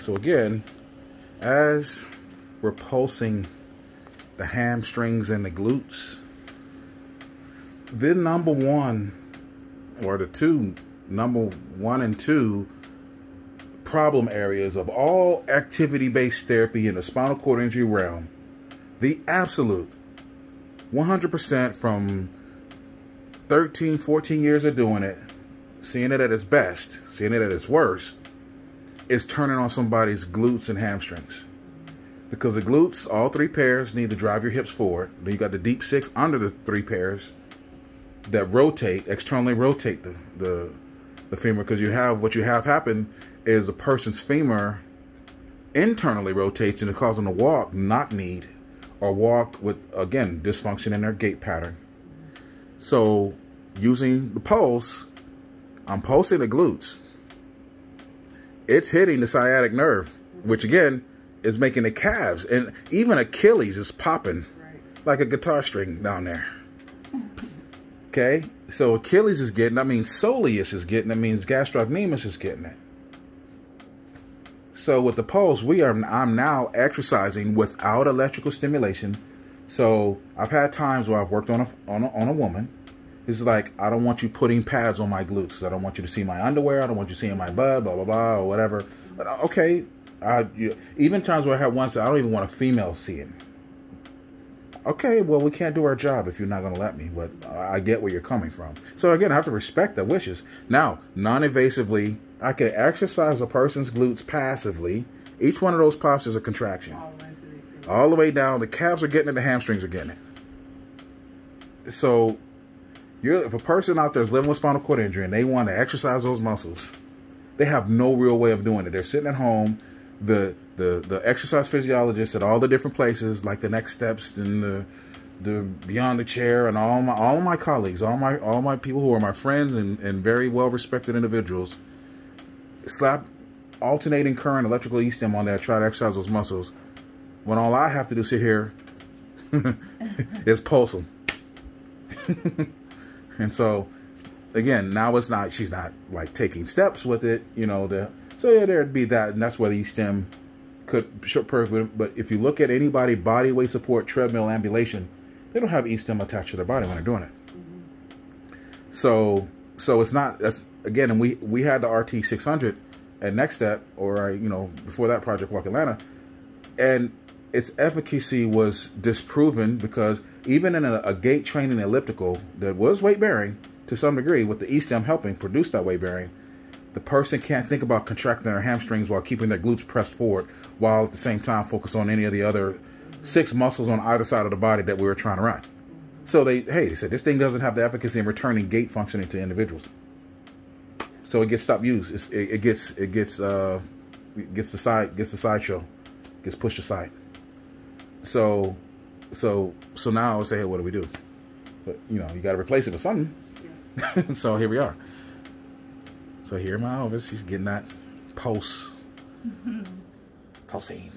So again, as we're pulsing the hamstrings and the glutes, the number one and two problem areas of all activity-based therapy in the spinal cord injury realm, the absolute 100% from 13, 14 years of doing it, seeing it at its best, seeing it at its worst, is turning on somebody's glutes and hamstrings. Because the glutes, all three pairs, need to drive your hips forward. Then you got the deep six under the three pairs that rotate, externally rotate the femur. Because what you have happen is a person's femur internally rotates and it causes them to walk knock-kneed or walk with, again, dysfunction in their gait pattern. So using the pulse, I'm pulsing the glutes. It's hitting the sciatic nerve, which again is making the calves, and even Achilles is popping like a guitar string down there. Okay, so Achilles is getting, that means soleus is getting, that means gastrocnemius is getting it. So with the pulse, I'm now exercising without electrical stimulation. So I've had times where I've worked on a woman. It's like, I don't want you putting pads on my glutes. I don't want you to see my underwear. I don't want you seeing my butt, blah, blah, blah, or whatever. But okay, even times where I had ones that I don't even want a female seeing. Okay, well, we can't do our job if you're not going to let me, but I get where you're coming from. So again, I have to respect their wishes. Now, non-invasively, I can exercise a person's glutes passively. Each one of those pops is a contraction. All the way down. The calves are getting it, the hamstrings are getting it. So if a person out there is living with spinal cord injury and they want to exercise those muscles, they have no real way of doing it. They're sitting at home. The exercise physiologists at all the different places, like the Next Steps and the Beyond the Chair, and all my colleagues, all my people who are my friends and very well respected individuals, slap alternating current electrical E-stim on there, try to exercise those muscles, when all I have to do is sit here is pulse them. And so again, now she's not like taking steps with it, so yeah, there'd be that, and that's where the E-stim could perfect. But if you look at anybody body weight support treadmill ambulation, they don't have E-stim attached to their body when they're doing it. So it's not, that's again, and we had the RT 600 at Next Step, or before that, Project Walk Atlanta, and its efficacy was disproven because even in a gait training elliptical that was weight bearing to some degree, with the E-stim helping produce that weight bearing, the person can't think about contracting their hamstrings while keeping their glutes pressed forward, while at the same time focus on any of the other 6 muscles on either side of the body that we were trying to run. So they said this thing doesn't have the efficacy in returning gait functioning to individuals. So it gets stopped use. It gets the sideshow, gets pushed aside. So now I say, hey, what do we do? But you got to replace it with something. Yeah. So here we are. So here in my office, he's getting that pulse. Pulsing.